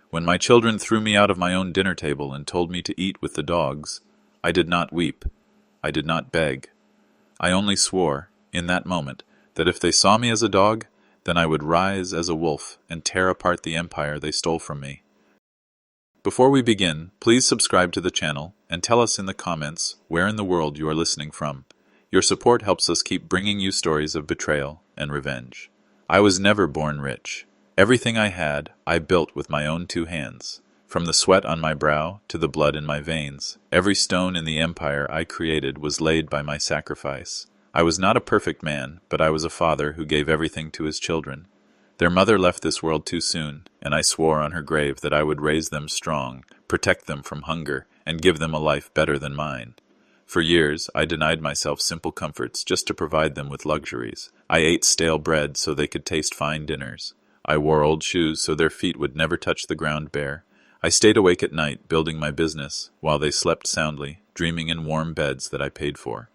When my children threw me out of my own dinner table and told me to eat with the dogs, I did not weep. I did not beg. I only swore, in that moment, that if they saw me as a dog, then I would rise as a wolf and tear apart the empire they stole from me. Before we begin, please subscribe to the channel and tell us in the comments where in the world you are listening from. Your support helps us keep bringing you stories of betrayal and revenge. I was never born rich. Everything I had, I built with my own 2 hands. From the sweat on my brow to the blood in my veins, every stone in the empire I created was laid by my sacrifice. I was not a perfect man, but I was a father who gave everything to his children. Their mother left this world too soon, and I swore on her grave that I would raise them strong, protect them from hunger, and give them a life better than mine. For years, I denied myself simple comforts just to provide them with luxuries. I ate stale bread so they could taste fine dinners. I wore old shoes so their feet would never touch the ground bare. I stayed awake at night building my business, while they slept soundly, dreaming in warm beds that I paid for.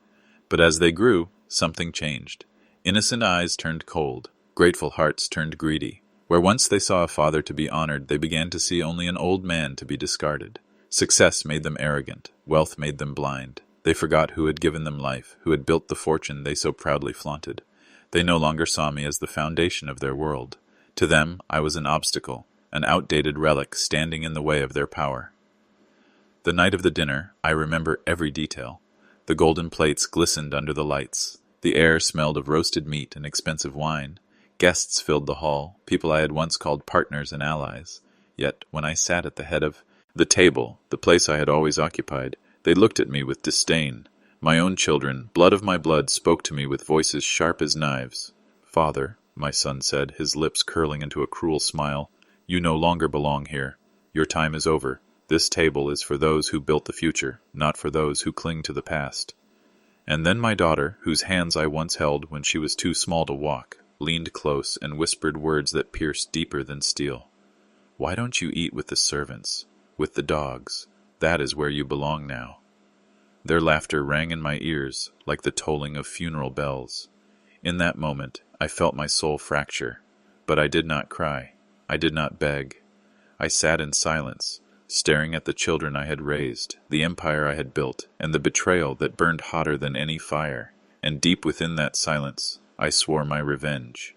But as they grew, something changed. Innocent eyes turned cold. Grateful hearts turned greedy. Where once they saw a father to be honored, they began to see only an old man to be discarded. Success made them arrogant. Wealth made them blind. They forgot who had given them life, who had built the fortune they so proudly flaunted. They no longer saw me as the foundation of their world. To them, I was an obstacle, an outdated relic standing in the way of their power. The night of the dinner, I remember every detail. The golden plates glistened under the lights. The air smelled of roasted meat and expensive wine. Guests filled the hall, people I had once called partners and allies. Yet, when I sat at the head of the table, the place I had always occupied, they looked at me with disdain. My own children, blood of my blood, spoke to me with voices sharp as knives. "Father," my son said, his lips curling into a cruel smile, "you no longer belong here. Your time is over. This table is for those who built the future, not for those who cling to the past." And then my daughter, whose hands I once held when she was too small to walk, leaned close and whispered words that pierced deeper than steel. "Why don't you eat with the servants, with the dogs? That is where you belong now." Their laughter rang in my ears like the tolling of funeral bells. In that moment, I felt my soul fracture, but I did not cry. I did not beg. I sat in silence, staring at the children I had raised, the empire I had built, and the betrayal that burned hotter than any fire. And deep within that silence, I swore my revenge.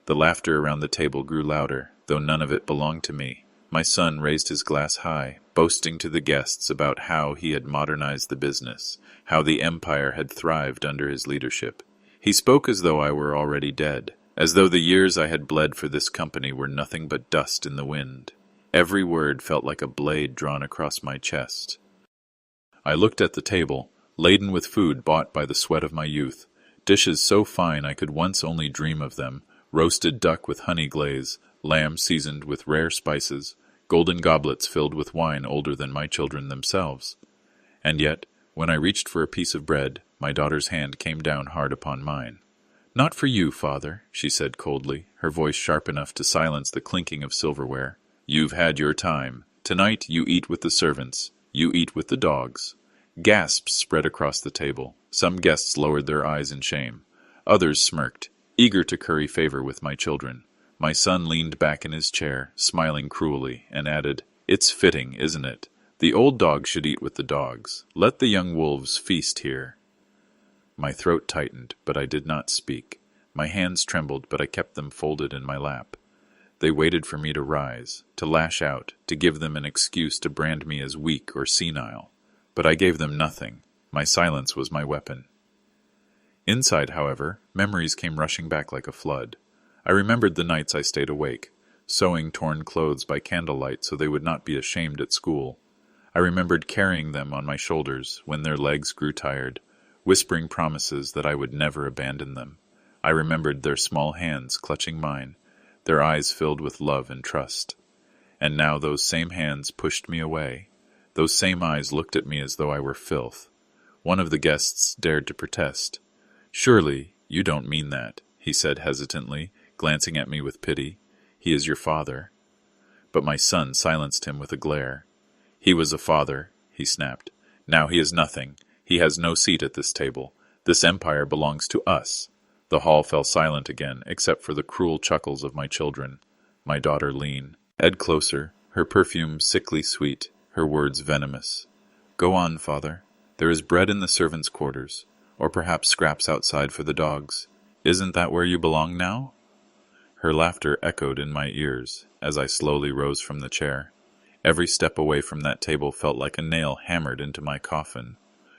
The laughter around the table grew louder, though none of it belonged to me. My son raised his glass high, boasting to the guests about how he had modernized the business, how the empire had thrived under his leadership. He spoke as though I were already dead, as though the years I had bled for this company were nothing but dust in the wind. Every word felt like a blade drawn across my chest. I looked at the table, laden with food bought by the sweat of my youth, dishes so fine I could once only dream of them, roasted duck with honey glaze, lamb seasoned with rare spices, golden goblets filled with wine older than my children themselves. And yet, when I reached for a piece of bread, my daughter's hand came down hard upon mine. "Not for you, father," she said coldly, her voice sharp enough to silence the clinking of silverware. "You've had your time. Tonight you eat with the servants. You eat with the dogs." Gasps spread across the table. Some guests lowered their eyes in shame. Others smirked, eager to curry favor with my children. My son leaned back in his chair, smiling cruelly, and added, "It's fitting, isn't it? The old dogs should eat with the dogs. Let the young wolves feast here." My throat tightened, but I did not speak. My hands trembled, but I kept them folded in my lap. They waited for me to rise, to lash out, to give them an excuse to brand me as weak or senile. But I gave them nothing. My silence was my weapon. Inside, however, memories came rushing back like a flood. I remembered the nights I stayed awake, sewing torn clothes by candlelight so they would not be ashamed at school. I remembered carrying them on my shoulders when their legs grew tired, whispering promises that I would never abandon them. I remembered their small hands clutching mine, their eyes filled with love and trust. And now those same hands pushed me away. Those same eyes looked at me as though I were filth. One of the guests dared to protest. "Surely, you don't mean that," he said hesitantly, glancing at me with pity. "He is your father." But my son silenced him with a glare. "He was a father," he snapped. "Now he is nothing. He has no seat at this table. This empire belongs to us." The hall fell silent again, except for the cruel chuckles of my children. My daughter leaned, head closer, her perfume sickly sweet, her words venomous. "Go on, father. There is bread in the servants' quarters, or perhaps scraps outside for the dogs. Isn't that where you belong now?" Her laughter echoed in my ears as I slowly rose from the chair. Every step away from that table felt like a nail hammered into my coffin.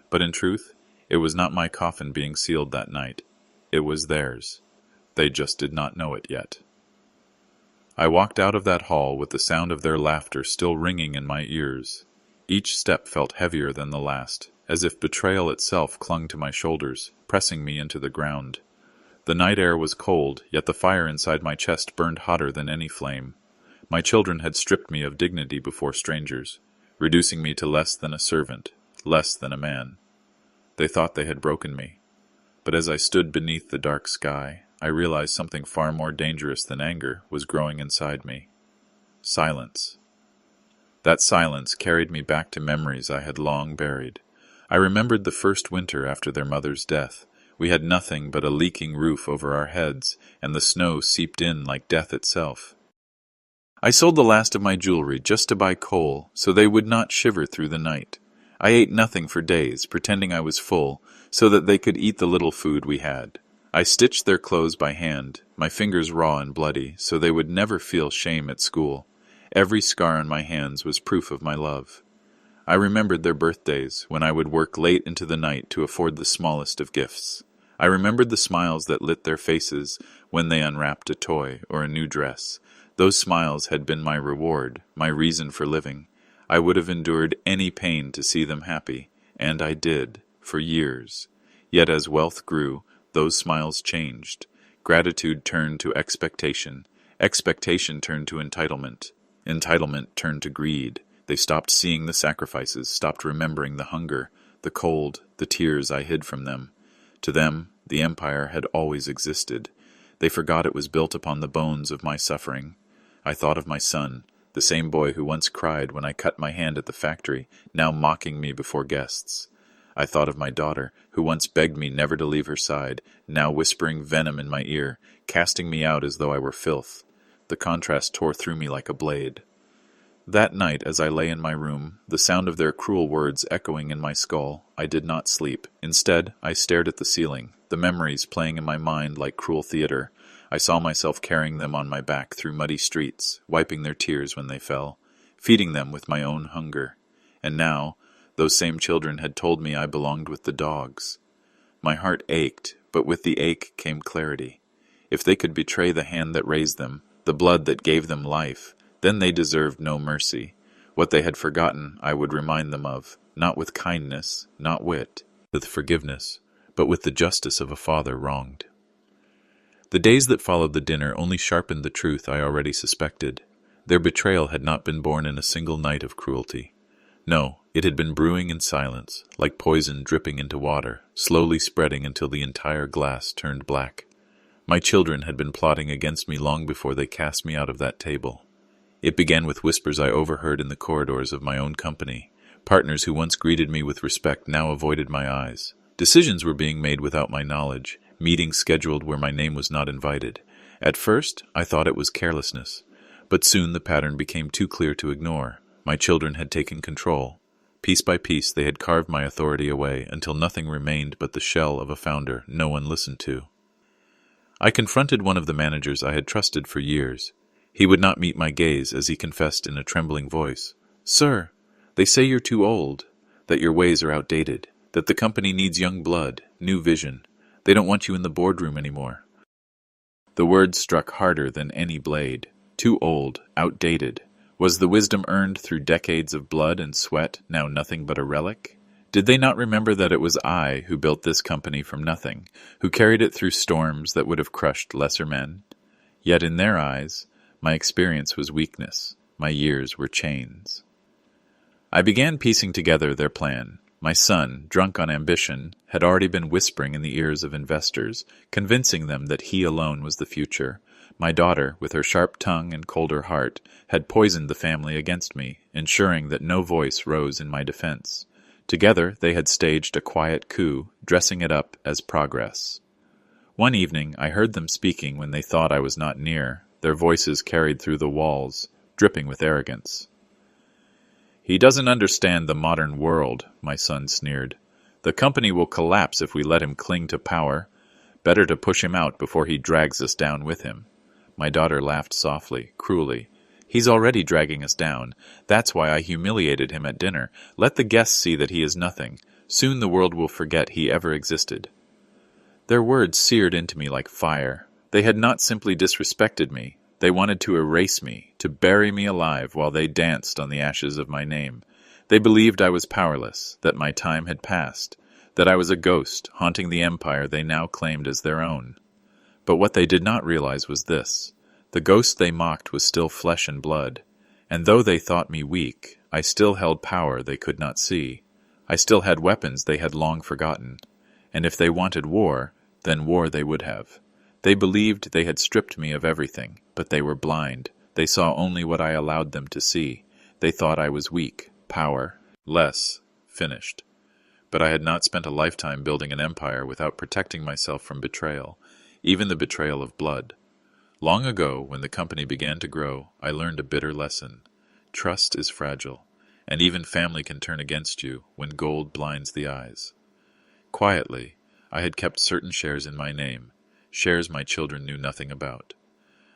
But in truth, it was not my coffin being sealed that night. It was theirs. They just did not know it yet. I walked out of that hall with the sound of their laughter still ringing in my ears. Each step felt heavier than the last, as if betrayal itself clung to my shoulders, pressing me into the ground. The night air was cold, yet the fire inside my chest burned hotter than any flame. My children had stripped me of dignity before strangers, reducing me to less than a servant, less than a man. They thought they had broken me. But as I stood beneath the dark sky, I realized something far more dangerous than anger was growing inside me. Silence. That silence carried me back to memories I had long buried. I remembered the first winter after their mother's death. We had nothing but a leaking roof over our heads, and the snow seeped in like death itself. I sold the last of my jewelry just to buy coal, so they would not shiver through the night. I ate nothing for days, pretending I was full, so that they could eat the little food we had. I stitched their clothes by hand, my fingers raw and bloody, so they would never feel shame at school. Every scar on my hands was proof of my love. I remembered their birthdays, when I would work late into the night to afford the smallest of gifts. I remembered the smiles that lit their faces when they unwrapped a toy or a new dress. Those smiles had been my reward, my reason for living. I would have endured any pain to see them happy, and I did, for years. Yet as wealth grew, those smiles changed. Gratitude turned to expectation. Expectation turned to entitlement. Entitlement turned to greed. They stopped seeing the sacrifices, stopped remembering the hunger, the cold, the tears I hid from them. To them, the empire had always existed. They forgot it was built upon the bones of my suffering. I thought of my son, the same boy who once cried when I cut my hand at the factory, now mocking me before guests. I thought of my daughter, who once begged me never to leave her side, now whispering venom in my ear, casting me out as though I were filth. The contrast tore through me like a blade. That night, as I lay in my room, the sound of their cruel words echoing in my skull, I did not sleep. Instead, I stared at the ceiling, the memories playing in my mind like cruel theater. I saw myself carrying them on my back through muddy streets, wiping their tears when they fell, feeding them with my own hunger. And now, those same children had told me I belonged with the dogs. My heart ached, but with the ache came clarity. If they could betray the hand that raised them, the blood that gave them life, then they deserved no mercy. What they had forgotten I would remind them of, not with kindness, not wit, with forgiveness, but with the justice of a father wronged. The days that followed the dinner only sharpened the truth I already suspected. Their betrayal had not been born in a single night of cruelty. No, it had been brewing in silence, like poison dripping into water, slowly spreading until the entire glass turned black. My children had been plotting against me long before they cast me out of that table. It began with whispers I overheard in the corridors of my own company. Partners who once greeted me with respect now avoided my eyes. Decisions were being made without my knowledge, meetings scheduled where my name was not invited. At first, I thought it was carelessness, but soon the pattern became too clear to ignore. My children had taken control. Piece by piece, they had carved my authority away until nothing remained but the shell of a founder no one listened to. I confronted one of the managers I had trusted for years. He would not meet my gaze as he confessed in a trembling voice, "Sir, they say you're too old, that your ways are outdated, that the company needs young blood, new vision. They don't want you in the boardroom anymore." The words struck harder than any blade. Too old, outdated. Was the wisdom earned through decades of blood and sweat now nothing but a relic? Did they not remember that it was I who built this company from nothing, who carried it through storms that would have crushed lesser men? Yet in their eyes, my experience was weakness. My years were chains. I began piecing together their plan. My son, drunk on ambition, had already been whispering in the ears of investors, convincing them that he alone was the future. My daughter, with her sharp tongue and colder heart, had poisoned the family against me, ensuring that no voice rose in my defense. Together they had staged a quiet coup, dressing it up as progress. One evening I heard them speaking when they thought I was not near. Their voices carried through the walls, dripping with arrogance. "He doesn't understand the modern world," my son sneered. "The company will collapse if we let him cling to power. Better to push him out before he drags us down with him." My daughter laughed softly, cruelly. "He's already dragging us down. That's why I humiliated him at dinner. Let the guests see that he is nothing. Soon the world will forget he ever existed." Their words seared into me like fire. They had not simply disrespected me. They wanted to erase me, to bury me alive while they danced on the ashes of my name. They believed I was powerless, that my time had passed, that I was a ghost haunting the empire they now claimed as their own. But what they did not realize was this. The ghost they mocked was still flesh and blood, and though they thought me weak, I still held power they could not see. I still had weapons they had long forgotten, and if they wanted war, then war they would have. They believed they had stripped me of everything, but they were blind. They saw only what I allowed them to see. They thought I was weak, powerless, finished. But I had not spent a lifetime building an empire without protecting myself from betrayal, even the betrayal of blood. Long ago, when the company began to grow, I learned a bitter lesson. Trust is fragile, and even family can turn against you when gold blinds the eyes. Quietly, I had kept certain shares in my name, shares my children knew nothing about.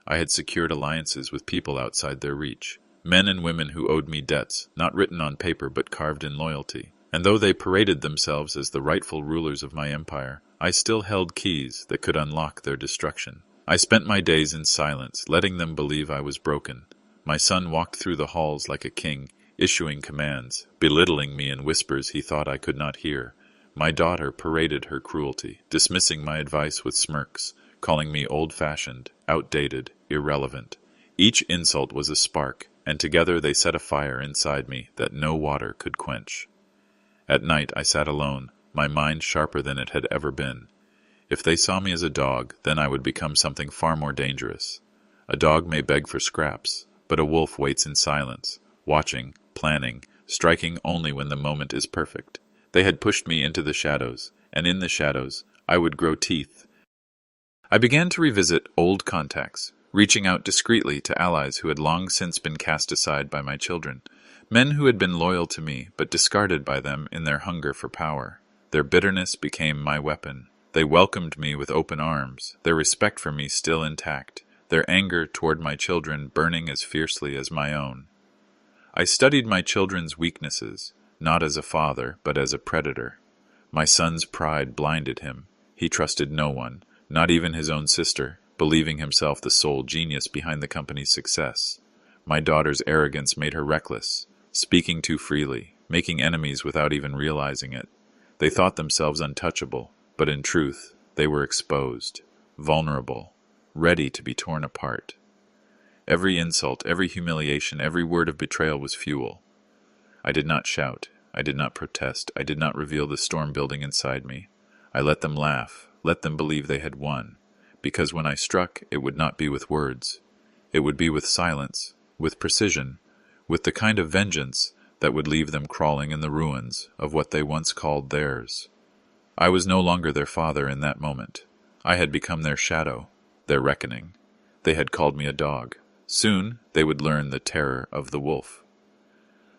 I had secured alliances with people outside their reach, men and women who owed me debts, not written on paper but carved in loyalty. And though they paraded themselves as the rightful rulers of my empire, I still held keys that could unlock their destruction. I spent my days in silence, letting them believe I was broken. My son walked through the halls like a king, issuing commands, belittling me in whispers he thought I could not hear. My daughter paraded her cruelty, dismissing my advice with smirks, calling me old-fashioned, outdated, irrelevant. Each insult was a spark, and together they set a fire inside me that no water could quench. At night I sat alone, my mind sharper than it had ever been. If they saw me as a dog, then I would become something far more dangerous. A dog may beg for scraps, but a wolf waits in silence, watching, planning, striking only when the moment is perfect. They had pushed me into the shadows, and in the shadows I would grow teeth. I began to revisit old contacts, reaching out discreetly to allies who had long since been cast aside by my children, men who had been loyal to me but discarded by them in their hunger for power. Their bitterness became my weapon. They welcomed me with open arms, their respect for me still intact, their anger toward my children burning as fiercely as my own. I studied my children's weaknesses, not as a father, but as a predator. My son's pride blinded him. He trusted no one, not even his own sister, believing himself the sole genius behind the company's success. My daughter's arrogance made her reckless, speaking too freely, making enemies without even realizing it. They thought themselves untouchable, but in truth, they were exposed, vulnerable, ready to be torn apart. Every insult, every humiliation, every word of betrayal was fuel. I did not shout, I did not protest, I did not reveal the storm building inside me. I let them laugh, let them believe they had won, because when I struck, it would not be with words. It would be with silence, with precision, with the kind of vengeance that would leave them crawling in the ruins of what they once called theirs. I was no longer their father in that moment. I had become their shadow, their reckoning. They had called me a dog. Soon they would learn the terror of the wolf.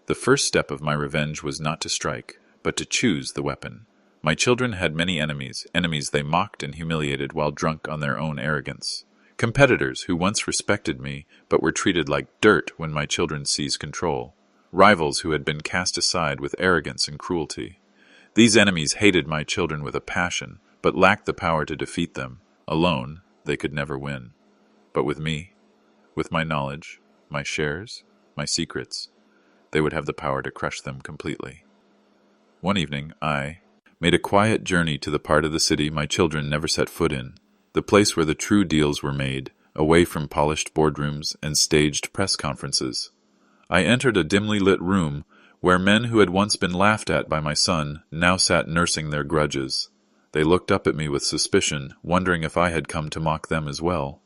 The first step of my revenge was not to strike, but to choose the weapon. My children had many enemies, enemies they mocked and humiliated while drunk on their own arrogance. Competitors who once respected me, but were treated like dirt when my children seized control. Rivals who had been cast aside with arrogance and cruelty. These enemies hated my children with a passion, but lacked the power to defeat them. Alone, they could never win. But with me, with my knowledge, my shares, my secrets, they would have the power to crush them completely. One evening, I made a quiet journey to the part of the city my children never set foot in, the place where the true deals were made, away from polished boardrooms and staged press conferences. I entered a dimly lit room where men who had once been laughed at by my son now sat nursing their grudges. They looked up at me with suspicion, wondering if I had come to mock them as well.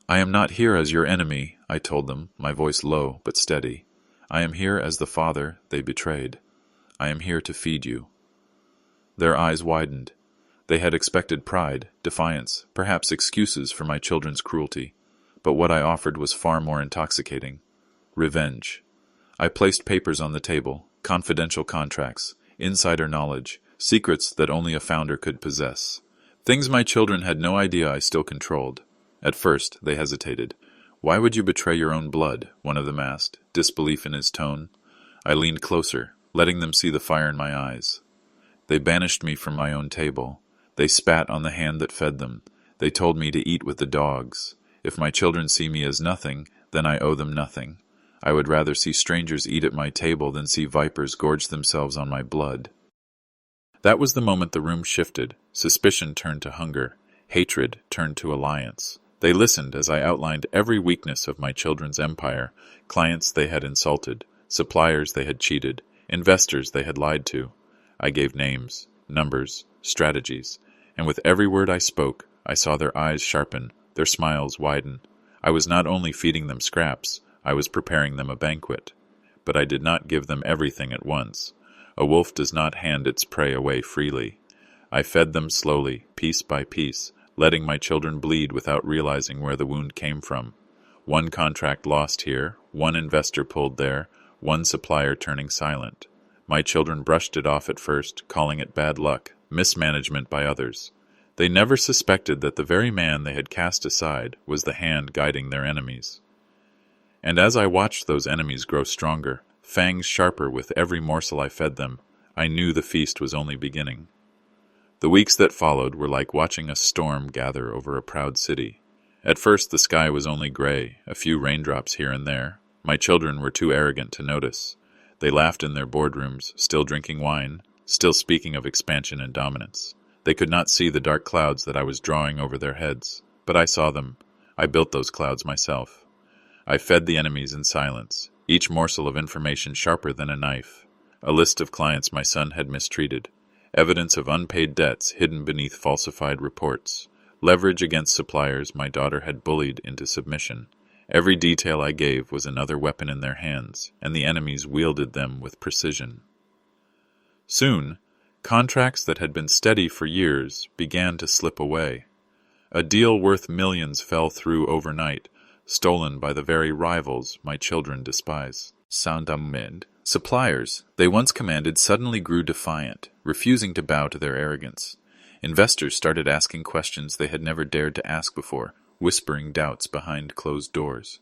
"I am not here as your enemy," I told them, my voice low but steady. "I am here as the father they betrayed. I am here to feed you." Their eyes widened. They had expected pride, defiance, perhaps excuses for my children's cruelty, but what I offered was far more intoxicating. Revenge. I placed papers on the table, confidential contracts, insider knowledge, secrets that only a founder could possess. Things my children had no idea I still controlled. At first, they hesitated. "Why would you betray your own blood?" one of them asked, disbelief in his tone. I leaned closer, letting them see the fire in my eyes. They banished me from my own table. They spat on the hand that fed them. They told me to eat with the dogs. If my children see me as nothing, then I owe them nothing. I would rather see strangers eat at my table than see vipers gorge themselves on my blood. That was the moment the room shifted. Suspicion turned to hunger. Hatred turned to alliance. They listened as I outlined every weakness of my children's empire, clients they had insulted, suppliers they had cheated, investors they had lied to. I gave names, numbers, strategies, and with every word I spoke, I saw their eyes sharpen, their smiles widen. I was not only feeding them scraps, I was preparing them a banquet. But I did not give them everything at once. A wolf does not hand its prey away freely. I fed them slowly, piece by piece, letting my children bleed without realizing where the wound came from. One contract lost here, one investor pulled there, one supplier turning silent. My children brushed it off at first, calling it bad luck, mismanagement by others. They never suspected that the very man they had cast aside was the hand guiding their enemies. And as I watched those enemies grow stronger, fangs sharper with every morsel I fed them, I knew the feast was only beginning. The weeks that followed were like watching a storm gather over a proud city. At first the sky was only gray, a few raindrops here and there. My children were too arrogant to notice. They laughed in their boardrooms, still drinking wine, still speaking of expansion and dominance. They could not see the dark clouds that I was drawing over their heads, but I saw them. I built those clouds myself. I fed the enemies in silence, each morsel of information sharper than a knife. A list of clients my son had mistreated, evidence of unpaid debts hidden beneath falsified reports, leverage against suppliers my daughter had bullied into submission. Every detail I gave was another weapon in their hands, and the enemies wielded them with precision. Soon, contracts that had been steady for years began to slip away. A deal worth millions fell through overnight, stolen by the very rivals my children despise. Suppliers they once commanded suddenly grew defiant, refusing to bow to their arrogance. Investors started asking questions they had never dared to ask before, whispering doubts behind closed doors.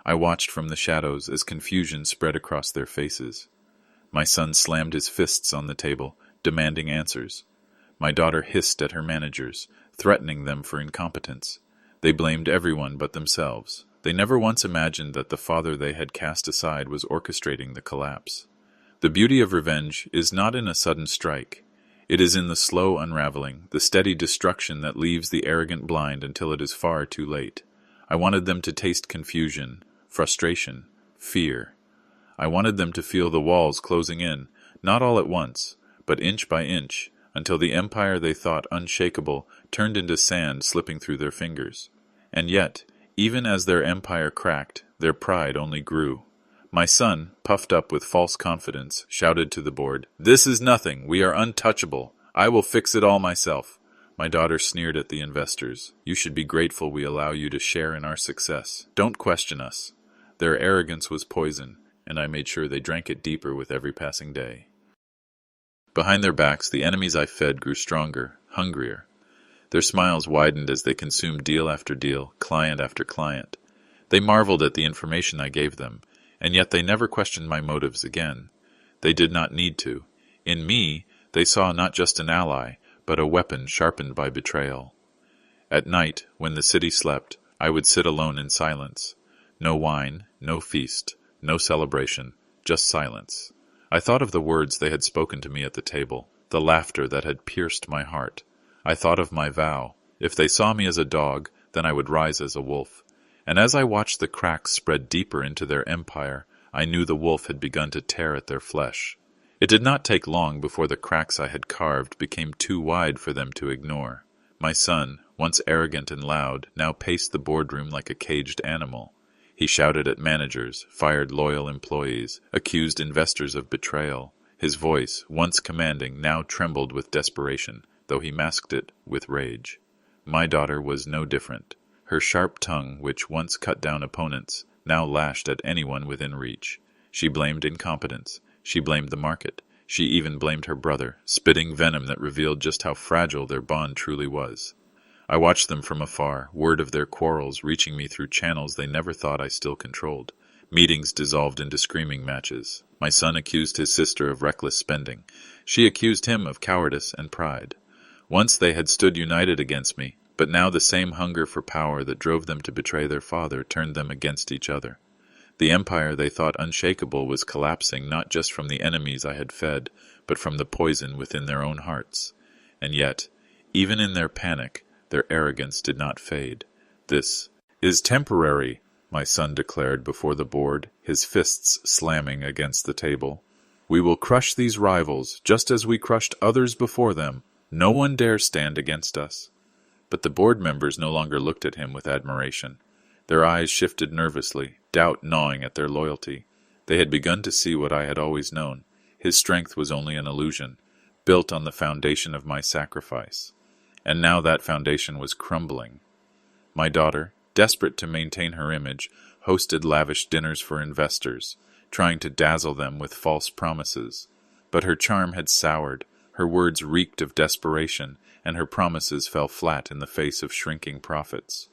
I watched from the shadows as confusion spread across their faces. My son slammed his fists on the table, demanding answers. My daughter hissed at her managers, threatening them for incompetence. They blamed everyone but themselves. They never once imagined that the father they had cast aside was orchestrating the collapse. The beauty of revenge is not in a sudden strike. It is in the slow unraveling, the steady destruction that leaves the arrogant blind until it is far too late. I wanted them to taste confusion, frustration, fear. I wanted them to feel the walls closing in, not all at once, but inch by inch, until the empire they thought unshakable turned into sand slipping through their fingers. And yet, even as their empire cracked, their pride only grew. My son, puffed up with false confidence, shouted to the board, "This is nothing. We are untouchable. I will fix it all myself." My daughter sneered at the investors. "You should be grateful we allow you to share in our success. Don't question us." Their arrogance was poison, and I made sure they drank it deeper with every passing day. Behind their backs, the enemies I fed grew stronger, hungrier. Their smiles widened as they consumed deal after deal, client after client. They marveled at the information I gave them, and yet they never questioned my motives again. They did not need to. In me, they saw not just an ally, but a weapon sharpened by betrayal. At night, when the city slept, I would sit alone in silence. No wine, no feast, no celebration, just silence. I thought of the words they had spoken to me at the table, the laughter that had pierced my heart. I thought of my vow. If they saw me as a dog, then I would rise as a wolf. And as I watched the cracks spread deeper into their empire, I knew the wolf had begun to tear at their flesh. It did not take long before the cracks I had carved became too wide for them to ignore. My son, once arrogant and loud, now paced the boardroom like a caged animal. He shouted at managers, fired loyal employees, accused investors of betrayal. His voice, once commanding, now trembled with desperation, though he masked it with rage. My daughter was no different. Her sharp tongue, which once cut down opponents, now lashed at anyone within reach. She blamed incompetence. She blamed the market. She even blamed her brother, spitting venom that revealed just how fragile their bond truly was. I watched them from afar, word of their quarrels reaching me through channels they never thought I still controlled. Meetings dissolved into screaming matches. My son accused his sister of reckless spending. She accused him of cowardice and pride. Once they had stood united against me, but now the same hunger for power that drove them to betray their father turned them against each other. The empire they thought unshakable was collapsing not just from the enemies I had fed, but from the poison within their own hearts. And yet, even in their panic, their arrogance did not fade. "This is temporary," my son declared before the board, his fists slamming against the table. "We will crush these rivals, just as we crushed others before them. No one dare stand against us." But the board members no longer looked at him with admiration. Their eyes shifted nervously, doubt gnawing at their loyalty. They had begun to see what I had always known. His strength was only an illusion, built on the foundation of my sacrifice. And now that foundation was crumbling. My daughter, desperate to maintain her image, hosted lavish dinners for investors, trying to dazzle them with false promises. But her charm had soured, her words reeked of desperation, and her promises fell flat in the face of shrinking profits.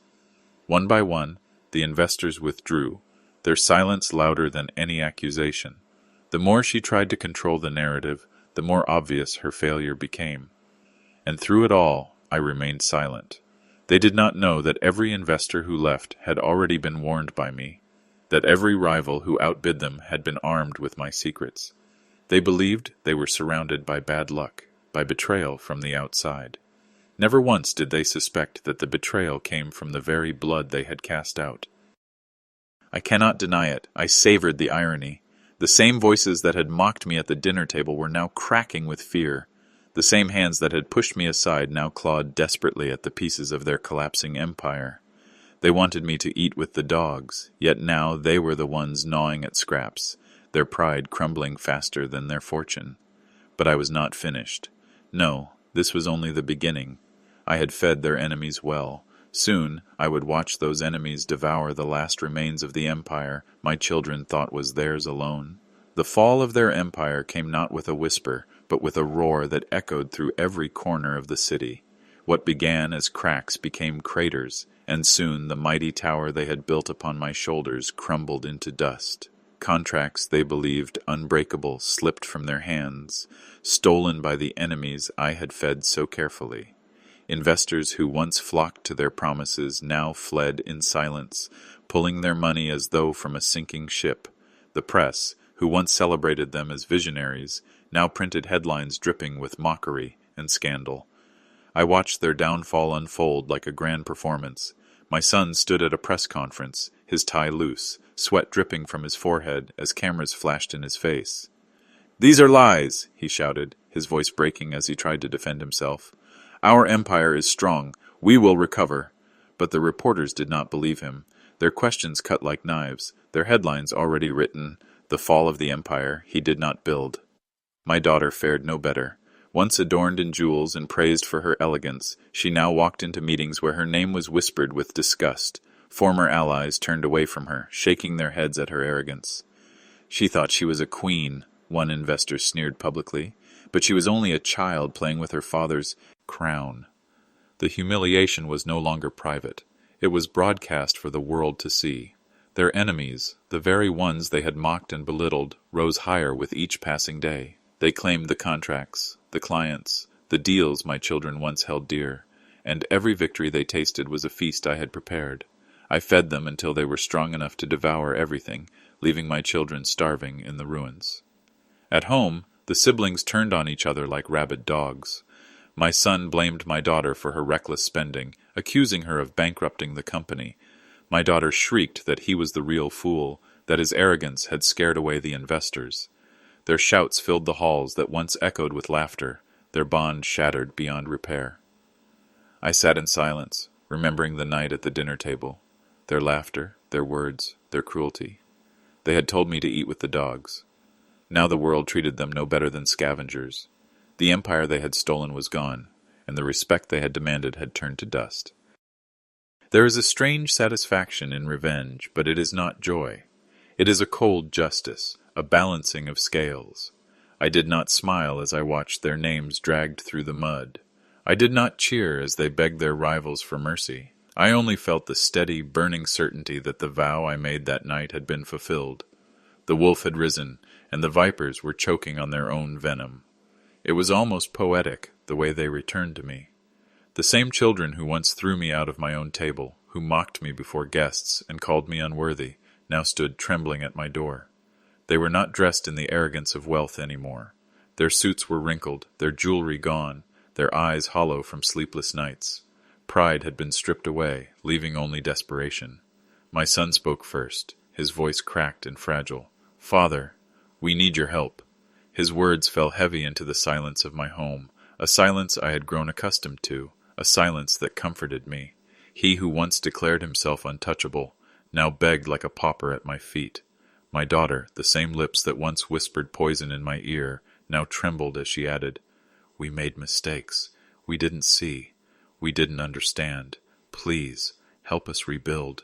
One by one, the investors withdrew, their silence louder than any accusation. The more she tried to control the narrative, the more obvious her failure became. And through it all, I remained silent. They did not know that every investor who left had already been warned by me, that every rival who outbid them had been armed with my secrets. They believed they were surrounded by bad luck, by betrayal from the outside. Never once did they suspect that the betrayal came from the very blood they had cast out. I cannot deny it. I savored the irony. The same voices that had mocked me at the dinner table were now cracking with fear. The same hands that had pushed me aside now clawed desperately at the pieces of their collapsing empire. They wanted me to eat with the dogs, yet now they were the ones gnawing at scraps, their pride crumbling faster than their fortune. But I was not finished. No, this was only the beginning. I had fed their enemies well. Soon I would watch those enemies devour the last remains of the empire my children thought was theirs alone. The fall of their empire came not with a whisper, but with a roar that echoed through every corner of the city. What began as cracks became craters, and soon the mighty tower they had built upon my shoulders crumbled into dust. Contracts they believed unbreakable slipped from their hands, stolen by the enemies I had fed so carefully. Investors who once flocked to their promises now fled in silence, pulling their money as though from a sinking ship. The press, who once celebrated them as visionaries, now printed headlines dripping with mockery and scandal. I watched their downfall unfold like a grand performance. My son stood at a press conference, his tie loose, sweat dripping from his forehead as cameras flashed in his face. "These are lies," he shouted, his voice breaking as he tried to defend himself. "Our empire is strong. We will recover." But the reporters did not believe him. Their questions cut like knives, their headlines already written, "The fall of the empire he did not build." My daughter fared no better. Once adorned in jewels and praised for her elegance, she now walked into meetings where her name was whispered with disgust. Former allies turned away from her, shaking their heads at her arrogance. She thought she was a queen, one investor sneered publicly, but she was only a child playing with her father's crown. The humiliation was no longer private. It was broadcast for the world to see. Their enemies, the very ones they had mocked and belittled, rose higher with each passing day. They claimed the contracts, the clients, the deals my children once held dear, and every victory they tasted was a feast I had prepared. I fed them until they were strong enough to devour everything, leaving my children starving in the ruins. At home, the siblings turned on each other like rabid dogs. My son blamed my daughter for her reckless spending, accusing her of bankrupting the company. My daughter shrieked that he was the real fool, that his arrogance had scared away the investors. Their shouts filled the halls that once echoed with laughter, their bond shattered beyond repair. I sat in silence, remembering the night at the dinner table, their laughter, their words, their cruelty. They had told me to eat with the dogs. Now the world treated them no better than scavengers. The empire they had stolen was gone, and the respect they had demanded had turned to dust. There is a strange satisfaction in revenge, but it is not joy. It is a cold justice, a balancing of scales. I did not smile as I watched their names dragged through the mud. I did not cheer as they begged their rivals for mercy. I only felt the steady, burning certainty that the vow I made that night had been fulfilled. The wolf had risen, and the vipers were choking on their own venom. It was almost poetic, the way they returned to me. The same children who once threw me out of my own table, who mocked me before guests and called me unworthy, now stood trembling at my door. They were not dressed in the arrogance of wealth any more. Their suits were wrinkled, their jewelry gone, their eyes hollow from sleepless nights. Pride had been stripped away, leaving only desperation. My son spoke first, his voice cracked and fragile. "Father, we need your help." His words fell heavy into the silence of my home, a silence I had grown accustomed to, a silence that comforted me. He who once declared himself untouchable, now begged like a pauper at my feet. My daughter, the same lips that once whispered poison in my ear, now trembled as she added, "We made mistakes. We didn't see. We didn't understand. Please, help us rebuild."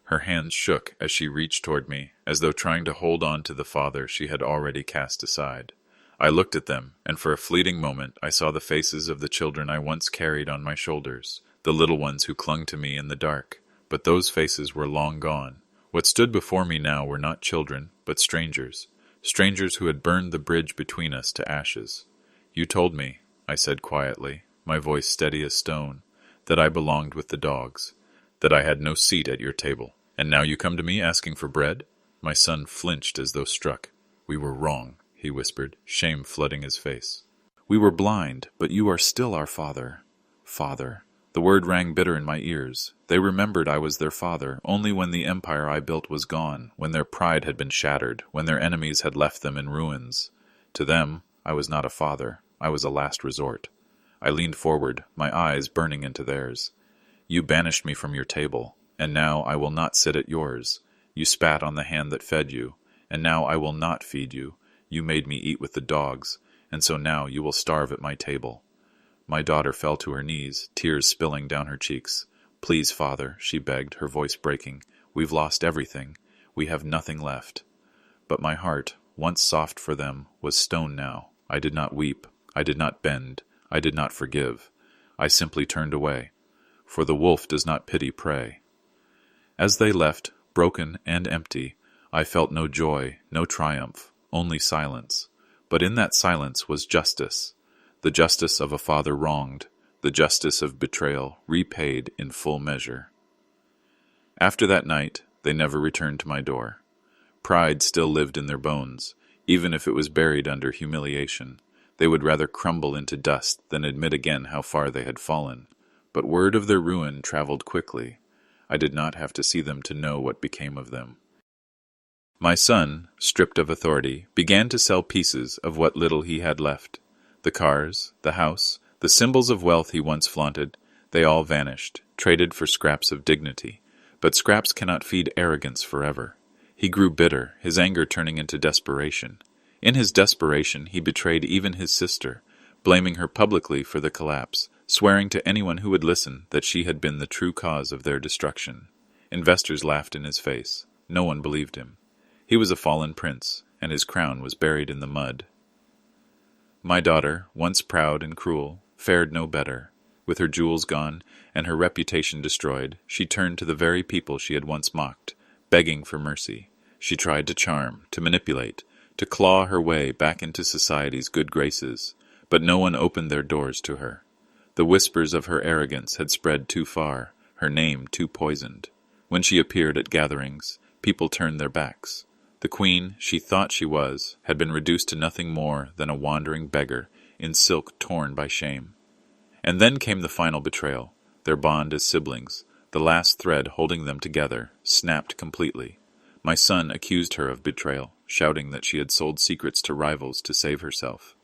Her hands shook as she reached toward me, as though trying to hold on to the father she had already cast aside. I looked at them, and for a fleeting moment I saw the faces of the children I once carried on my shoulders, the little ones who clung to me in the dark. But those faces were long gone. What stood before me now were not children, but strangers. Strangers who had burned the bridge between us to ashes. "You told me," I said quietly, my voice steady as stone, "that I belonged with the dogs, that I had no seat at your table. And now you come to me asking for bread?" My son flinched as though struck. "We were wrong," he whispered, shame flooding his face. "We were blind, but you are still our father." Father. The word rang bitter in my ears. They remembered I was their father only when the empire I built was gone, when their pride had been shattered, when their enemies had left them in ruins. To them, I was not a father. I was a last resort. I leaned forward, my eyes burning into theirs. "You banished me from your table, and now I will not sit at yours. You spat on the hand that fed you, and now I will not feed you. You made me eat with the dogs, and so now you will starve at my table." My daughter fell to her knees, tears spilling down her cheeks. "Please, Father," she begged, her voice breaking. "We've lost everything. We have nothing left." But my heart, once soft for them, was stone now. I did not weep. I did not bend. I did not forgive. I simply turned away. For the wolf does not pity prey. As they left, broken and empty, I felt no joy, no triumph, only silence. But in that silence was justice. The justice of a father wronged, the justice of betrayal repaid in full measure. After that night, they never returned to my door. Pride still lived in their bones, even if it was buried under humiliation. They would rather crumble into dust than admit again how far they had fallen. But word of their ruin traveled quickly. I did not have to see them to know what became of them. My son, stripped of authority, began to sell pieces of what little he had left. The cars, the house, the symbols of wealth he once flaunted, they all vanished, traded for scraps of dignity. But scraps cannot feed arrogance forever. He grew bitter, his anger turning into desperation. In his desperation, he betrayed even his sister, blaming her publicly for the collapse, swearing to anyone who would listen that she had been the true cause of their destruction. Investors laughed in his face. No one believed him. He was a fallen prince, and his crown was buried in the mud. My daughter, once proud and cruel, fared no better. With her jewels gone and her reputation destroyed, she turned to the very people she had once mocked, begging for mercy. She tried to charm, to manipulate, to claw her way back into society's good graces, but no one opened their doors to her. The whispers of her arrogance had spread too far, her name too poisoned. When she appeared at gatherings, people turned their backs. The queen she thought she was had been reduced to nothing more than a wandering beggar in silk torn by shame. And then came the final betrayal. Their bond as siblings, the last thread holding them together, snapped completely. My son accused her of betrayal, shouting that she had sold secrets to rivals to save herself.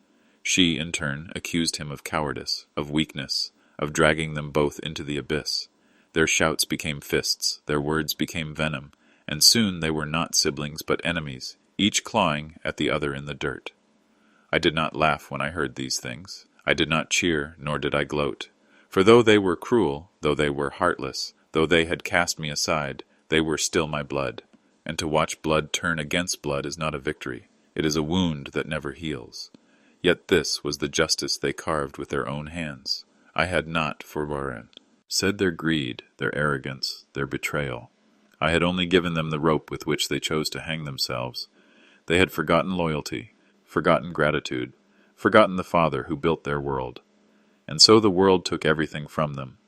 She, in turn, accused him of cowardice, of weakness, of dragging them both into the abyss. Their shouts became fists, their words became venom, and soon they were not siblings but enemies, each clawing at the other in the dirt. I did not laugh when I heard these things. I did not cheer, nor did I gloat. For though they were cruel, though they were heartless, Though they had cast me aside, they were still my blood. And to watch blood turn against blood is not a victory. It is a wound that never heals. Yet this was the justice they carved with their own hands. I had not forborne. Said their greed, their arrogance, their betrayal. I had only given them the rope with which they chose to hang themselves. They had forgotten loyalty, forgotten gratitude, forgotten the Father who built their world. And so the world took everything from them.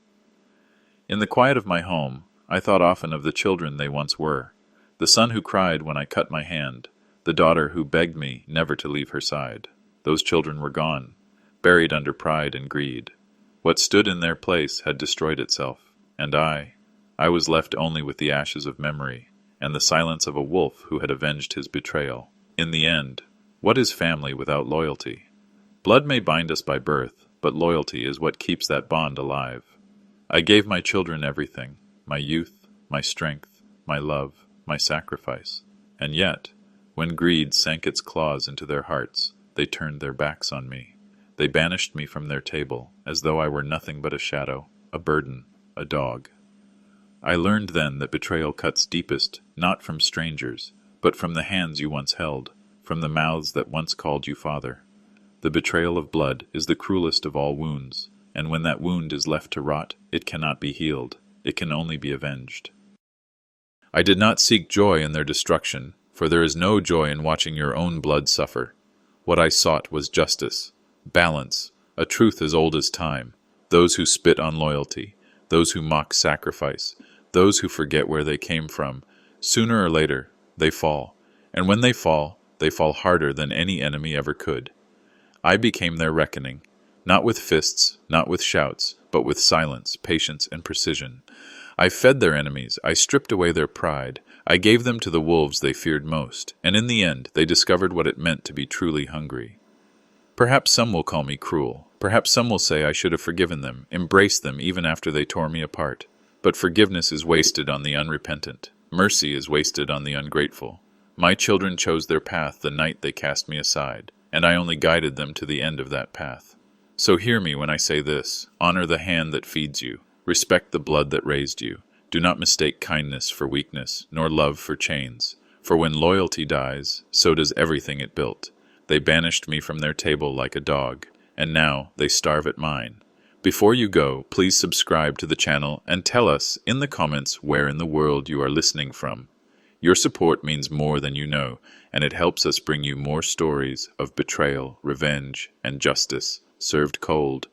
In the quiet of my home, I thought often of the children they once were, the son who cried when I cut my hand, the daughter who begged me never to leave her side. Those children were gone, buried under pride and greed. What stood in their place had destroyed itself, and I was left only with the ashes of memory, and the silence of a wolf who had avenged his betrayal. In the end, what is family without loyalty? Blood may bind us by birth, but loyalty is what keeps that bond alive. I gave my children everything, my youth, my strength, my love, my sacrifice. And yet, when greed sank its claws into their hearts, they turned their backs on me. They banished me from their table, as though I were nothing but a shadow, a burden, a dog. I learned then that betrayal cuts deepest, not from strangers, but from the hands you once held, from the mouths that once called you father. The betrayal of blood is the cruelest of all wounds, and when that wound is left to rot, it cannot be healed. It can only be avenged. I did not seek joy in their destruction, for there is no joy in watching your own blood suffer. What I sought was justice, balance, a truth as old as time, those who spit on loyalty, those who mock sacrifice, those who forget where they came from. Sooner or later, they fall, and when they fall harder than any enemy ever could. I became their reckoning, not with fists, not with shouts, but with silence, patience, and precision. I fed their enemies, I stripped away their pride, I gave them to the wolves they feared most, and in the end they discovered what it meant to be truly hungry. Perhaps some will call me cruel, perhaps some will say I should have forgiven them, embraced them even after they tore me apart. But forgiveness is wasted on the unrepentant, mercy is wasted on the ungrateful. My children chose their path the night they cast me aside, and I only guided them to the end of that path. So hear me when I say this: honor the hand that feeds you, respect the blood that raised you. Do not mistake kindness for weakness, nor love for chains. For when loyalty dies, so does everything it built. They banished me from their table like a dog, and now they starve at mine. Before you go, please subscribe to the channel and tell us in the comments where in the world you are listening from. Your support means more than you know, and it helps us bring you more stories of betrayal, revenge, and justice, served cold